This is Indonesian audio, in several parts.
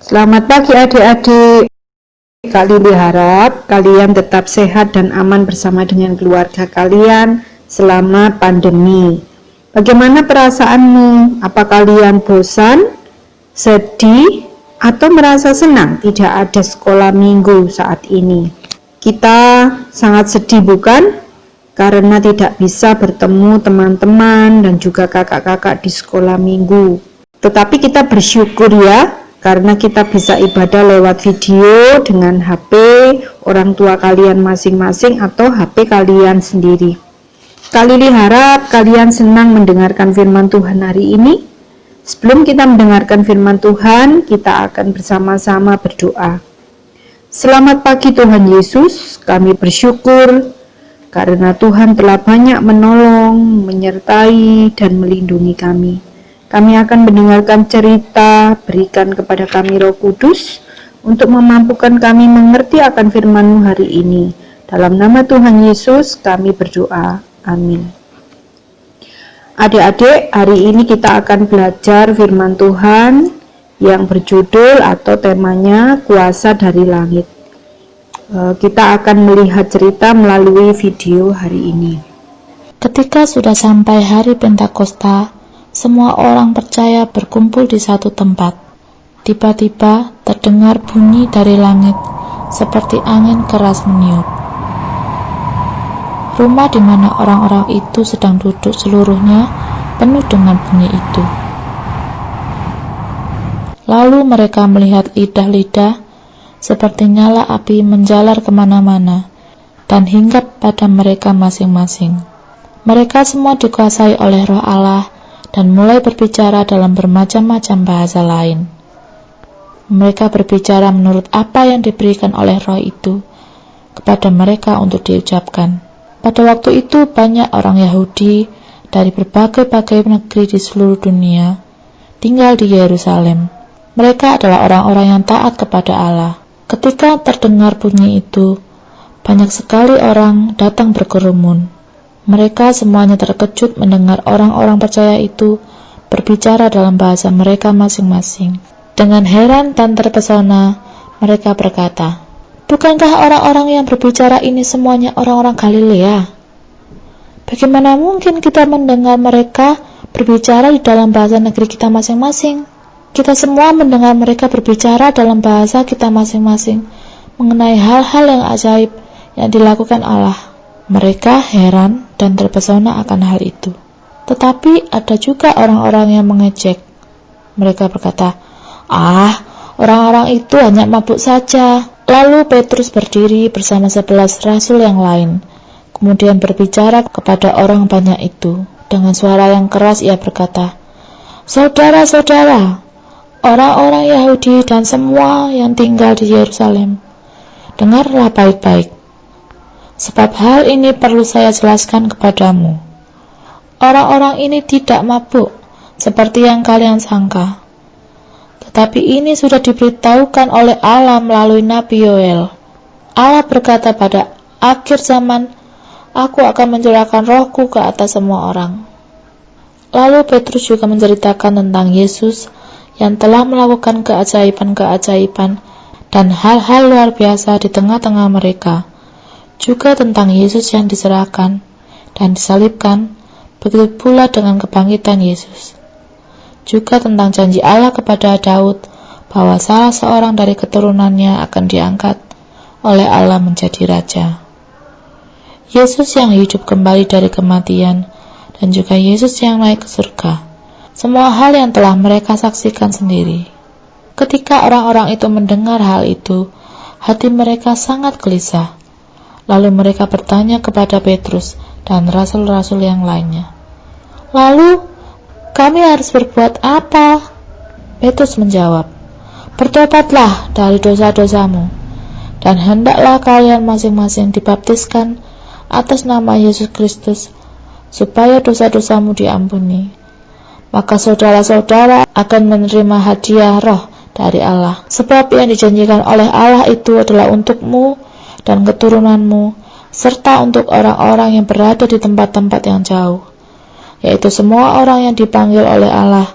Selamat pagi adik-adik. Kak Lili harap kalian tetap sehat dan aman bersama dengan keluarga kalian selama pandemi. Bagaimana perasaanmu? Apa kalian bosan, sedih, atau merasa senang tidak ada sekolah minggu saat ini? Kita sangat sedih bukan? Karena tidak bisa bertemu teman-teman dan juga kakak-kakak di sekolah minggu. Tetapi kita bersyukur ya, karena kita bisa ibadah lewat video dengan HP orang tua kalian masing-masing atau HP kalian sendiri. Kak Lili harap kalian senang mendengarkan firman Tuhan hari ini. Sebelum kita mendengarkan firman Tuhan, kita akan bersama-sama berdoa. Selamat pagi Tuhan Yesus, kami bersyukur karena Tuhan telah banyak menolong, menyertai, dan melindungi kami. Kami akan mendengarkan cerita, berikan kepada kami Roh Kudus untuk memampukan kami mengerti akan firman-Mu hari ini. Dalam nama Tuhan Yesus kami berdoa. Amin. Adik-adik, hari ini kita akan belajar firman Tuhan yang berjudul atau temanya Kuasa dari Langit. Kita akan melihat cerita melalui video hari ini. Ketika sudah sampai hari Pentakosta, semua orang percaya berkumpul di satu tempat. Tiba-tiba terdengar bunyi dari langit, seperti angin keras meniup. Rumah di mana orang-orang itu sedang duduk seluruhnya penuh dengan bunyi itu. Lalu mereka melihat lidah-lidah seperti nyala api menjalar kemana-mana dan hinggap pada mereka masing-masing. Mereka semua dikuasai oleh Roh Allah dan mulai berbicara dalam bermacam-macam bahasa lain. Mereka berbicara menurut apa yang diberikan oleh Roh itu kepada mereka untuk diucapkan. Pada waktu itu banyak orang Yahudi dari berbagai-bagai negeri di seluruh dunia tinggal di Yerusalem. Mereka adalah orang-orang yang taat kepada Allah. Ketika terdengar bunyi itu, banyak sekali orang datang berkerumun. Mereka semuanya terkejut mendengar orang-orang percaya itu berbicara dalam bahasa mereka masing-masing. Dengan heran dan terpesona, mereka berkata, "Bukankah orang-orang yang berbicara ini semuanya orang-orang Galilea? Bagaimana mungkin kita mendengar mereka berbicara di dalam bahasa negeri kita masing-masing? Kita semua mendengar mereka berbicara dalam bahasa kita masing-masing mengenai hal-hal yang ajaib yang dilakukan Allah." Mereka heran dan terpesona akan hal itu. Tetapi ada juga orang-orang yang mengejek. Mereka berkata, orang-orang itu hanya mabuk saja." Lalu Petrus berdiri bersama 11 rasul yang lain, kemudian berbicara kepada orang banyak itu. Dengan suara yang keras ia berkata, "Saudara-saudara, orang-orang Yahudi dan semua yang tinggal di Yerusalem, dengarlah baik-baik. Sebab hal ini perlu saya jelaskan kepadamu. Orang-orang ini tidak mabuk seperti yang kalian sangka. Tetapi ini sudah diberitahukan oleh Allah melalui Nabi Yoel. Allah berkata pada akhir zaman, Aku akan mencurahkan rohku ke atas semua orang." Lalu Petrus juga menceritakan tentang Yesus yang telah melakukan keajaiban-keajaiban dan hal-hal luar biasa di tengah-tengah mereka. Juga tentang Yesus yang diserahkan dan disalibkan, begitu pula dengan kebangkitan Yesus. Juga tentang janji Allah kepada Daud bahwa salah seorang dari keturunannya akan diangkat oleh Allah menjadi raja. Yesus yang hidup kembali dari kematian dan juga Yesus yang naik ke surga. Semua hal yang telah mereka saksikan sendiri. Ketika orang-orang itu mendengar hal itu, hati mereka sangat gelisah. Lalu mereka bertanya kepada Petrus dan rasul-rasul yang lainnya, "Lalu, kami harus berbuat apa?" Petrus menjawab, "Bertobatlah dari dosa-dosamu, dan hendaklah kalian masing-masing dibaptiskan atas nama Yesus Kristus, supaya dosa-dosamu diampuni. Maka saudara-saudara akan menerima hadiah roh dari Allah. Sebab yang dijanjikan oleh Allah itu adalah untukmu dan keturunanmu, serta untuk orang-orang yang berada di tempat-tempat yang jauh, yaitu semua orang yang dipanggil oleh Allah,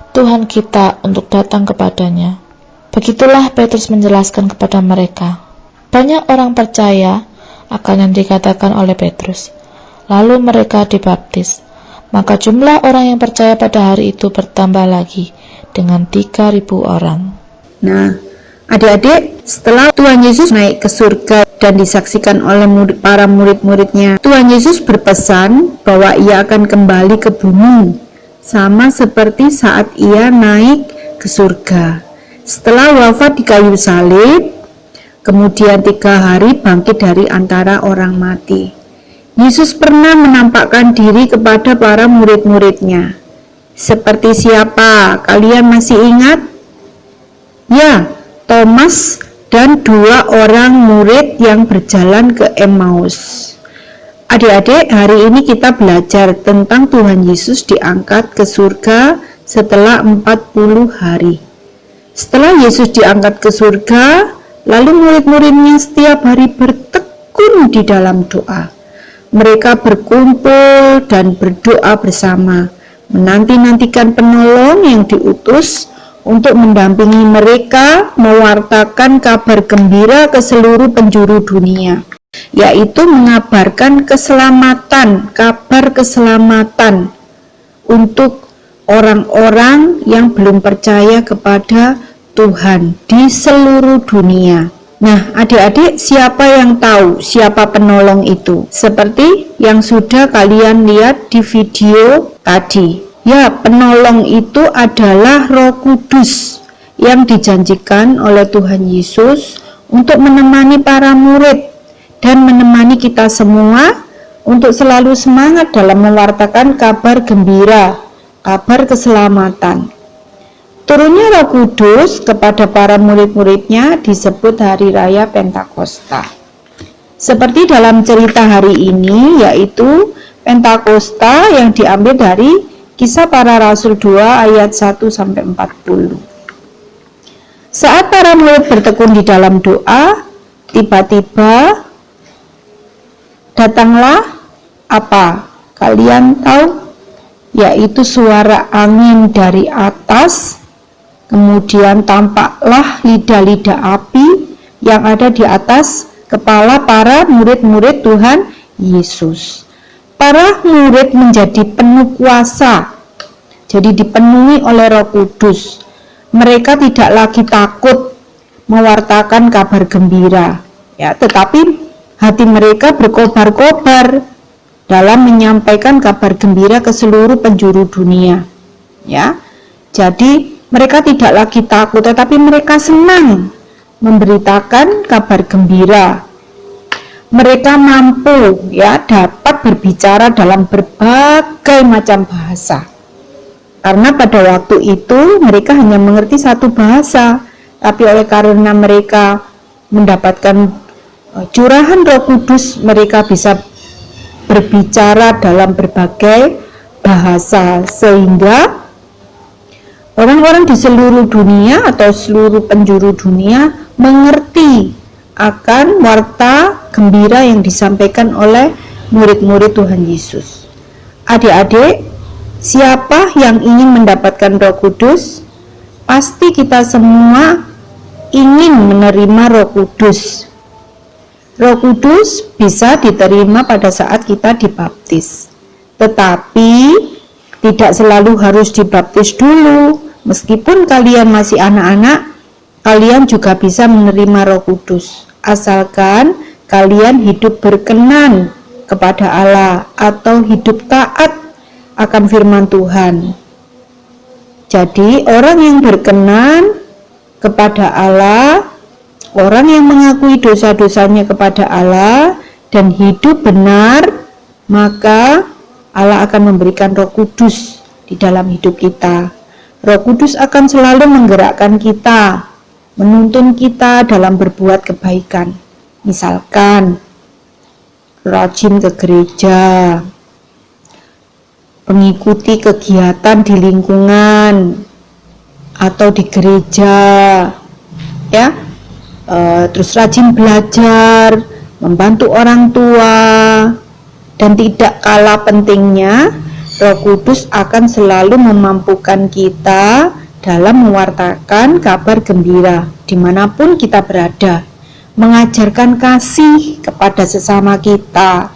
Tuhan kita, untuk datang kepadanya." Begitulah Petrus menjelaskan kepada mereka. Banyak orang percaya akan yang dikatakan oleh Petrus. Lalu mereka dibaptis. Maka jumlah orang yang percaya pada hari itu bertambah lagi dengan 3.000 orang. Nah, adik-adik, setelah Tuhan Yesus naik ke surga dan disaksikan oleh para murid-muridnya, Tuhan Yesus berpesan bahwa ia akan kembali ke bumi, sama seperti saat ia naik ke surga. Setelah wafat di kayu salib, kemudian 3 hari bangkit dari antara orang mati. Yesus pernah menampakkan diri kepada para murid-muridnya. Seperti siapa? Kalian masih ingat? Ya, Thomas dan 2 orang murid yang berjalan ke Emmaus. Adik-adik, hari ini kita belajar tentang Tuhan Yesus diangkat ke surga setelah 40 hari. Setelah Yesus diangkat ke surga, lalu murid-muridnya setiap hari bertekun di dalam doa. Mereka berkumpul dan berdoa bersama, menanti-nantikan penolong yang diutus untuk mendampingi mereka mewartakan kabar gembira ke seluruh penjuru dunia, yaitu mengabarkan keselamatan, kabar keselamatan untuk orang-orang yang belum percaya kepada Tuhan di seluruh dunia. Nah, adik-adik, siapa yang tahu siapa penolong itu? Seperti yang sudah kalian lihat di video tadi. Ya, penolong itu adalah Roh Kudus yang dijanjikan oleh Tuhan Yesus untuk menemani para murid dan menemani kita semua untuk selalu semangat dalam mewartakan kabar gembira, kabar keselamatan. Turunnya Roh Kudus kepada para murid-muridnya disebut Hari Raya Pentakosta. Seperti dalam cerita hari ini, yaitu Pentakosta yang diambil dari Kisah Para Rasul 2 ayat 1-40. Saat para murid bertekun di dalam doa, tiba-tiba datanglah apa? Kalian tahu? Yaitu suara angin dari atas. Kemudian tampaklah lidah-lidah api yang ada di atas kepala para murid-murid Tuhan Yesus. Para murid menjadi penuh kuasa, jadi dipenuhi oleh Roh Kudus. Mereka tidak lagi takut mewartakan kabar gembira, ya, tetapi hati mereka berkobar-kobar dalam menyampaikan kabar gembira ke seluruh penjuru dunia. Ya, jadi mereka tidak lagi takut, tetapi mereka senang memberitakan kabar gembira. Mereka mampu dapat berbicara dalam berbagai macam bahasa. Karena pada waktu itu mereka hanya mengerti satu bahasa, tapi oleh karena mereka mendapatkan curahan Roh Kudus, mereka bisa berbicara dalam berbagai bahasa, sehingga orang-orang di seluruh dunia atau seluruh penjuru dunia mengerti akan warta gembira yang disampaikan oleh murid-murid Tuhan Yesus. Adik-adik, siapa yang ingin mendapatkan Roh Kudus? Pasti kita semua ingin menerima Roh Kudus. Roh Kudus bisa diterima pada saat kita dibaptis. Tetapi tidak selalu harus dibaptis dulu. Meskipun kalian masih anak-anak, kalian juga bisa menerima Roh Kudus, asalkan kalian hidup berkenan kepada Allah atau hidup taat akan firman Tuhan. Jadi orang yang berkenan kepada Allah, orang yang mengakui dosa-dosanya kepada Allah dan hidup benar, maka Allah akan memberikan Roh Kudus di dalam hidup kita. Roh Kudus akan selalu menggerakkan kita, menuntun kita dalam berbuat kebaikan. Misalkan, rajin ke gereja, mengikuti kegiatan di lingkungan atau di gereja, ya, terus rajin belajar, membantu orang tua, dan tidak kalah pentingnya, Roh Kudus akan selalu memampukan kita dalam mewartakan kabar gembira dimanapun kita berada, mengajarkan kasih kepada sesama kita,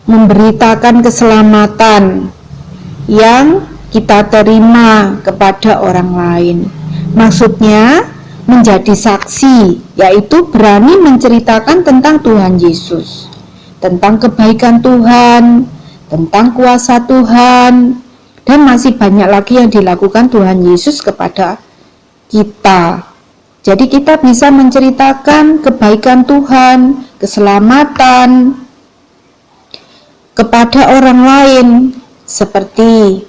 memberitakan keselamatan yang kita terima kepada orang lain. Maksudnya menjadi saksi, yaitu berani menceritakan tentang Tuhan Yesus, tentang kebaikan Tuhan, tentang kuasa Tuhan, dan masih banyak lagi yang dilakukan Tuhan Yesus kepada kita. Jadi kita bisa menceritakan kebaikan Tuhan, keselamatan kepada orang lain, seperti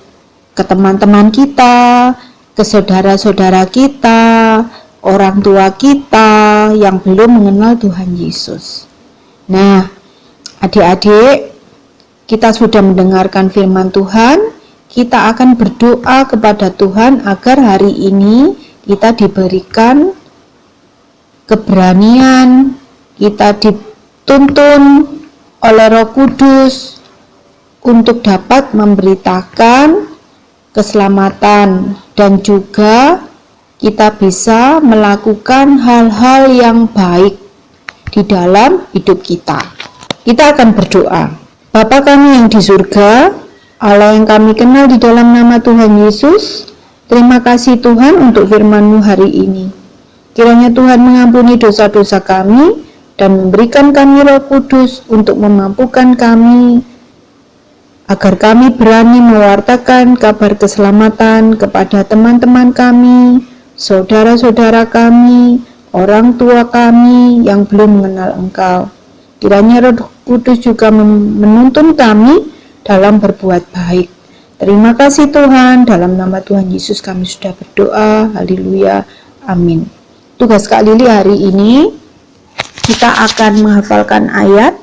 ke teman-teman kita, ke saudara-saudara kita, orang tua kita yang belum mengenal Tuhan Yesus. Nah, adik-adik, kita sudah mendengarkan firman Tuhan. Kita akan berdoa kepada Tuhan agar hari ini kita diberikan keberanian, kita dituntun oleh Roh Kudus untuk dapat memberitakan keselamatan, dan juga kita bisa melakukan hal-hal yang baik di dalam hidup kita. Kita akan berdoa. Bapa kami yang di surga, Allah yang kami kenal di dalam nama Tuhan Yesus, terima kasih Tuhan untuk firman-Mu hari ini. Kiranya Tuhan mengampuni dosa-dosa kami dan memberikan kami Roh Kudus untuk memampukan kami agar kami berani mewartakan kabar keselamatan kepada teman-teman kami, saudara-saudara kami, orang tua kami yang belum mengenal Engkau. Kiranya Roh Kudus juga menuntun kami dalam berbuat baik. Terima kasih Tuhan, dalam nama Tuhan Yesus kami sudah berdoa. Haleluya, amin. Tugas Kak Lili hari ini, kita akan menghafalkan ayat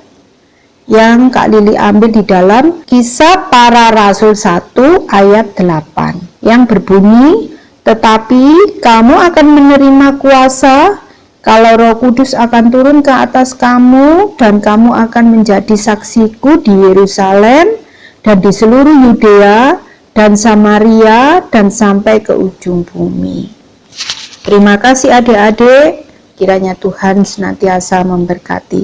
yang Kak Lili ambil di dalam Kisah Para Rasul 1 ayat 8 yang berbunyi, tetapi kamu akan menerima kuasa kalau Roh Kudus akan turun ke atas kamu, dan kamu akan menjadi saksiku di Yerusalem dan di seluruh Yudea dan Samaria dan sampai ke ujung bumi. Terima kasih adik-adik, kiranya Tuhan senantiasa memberkati.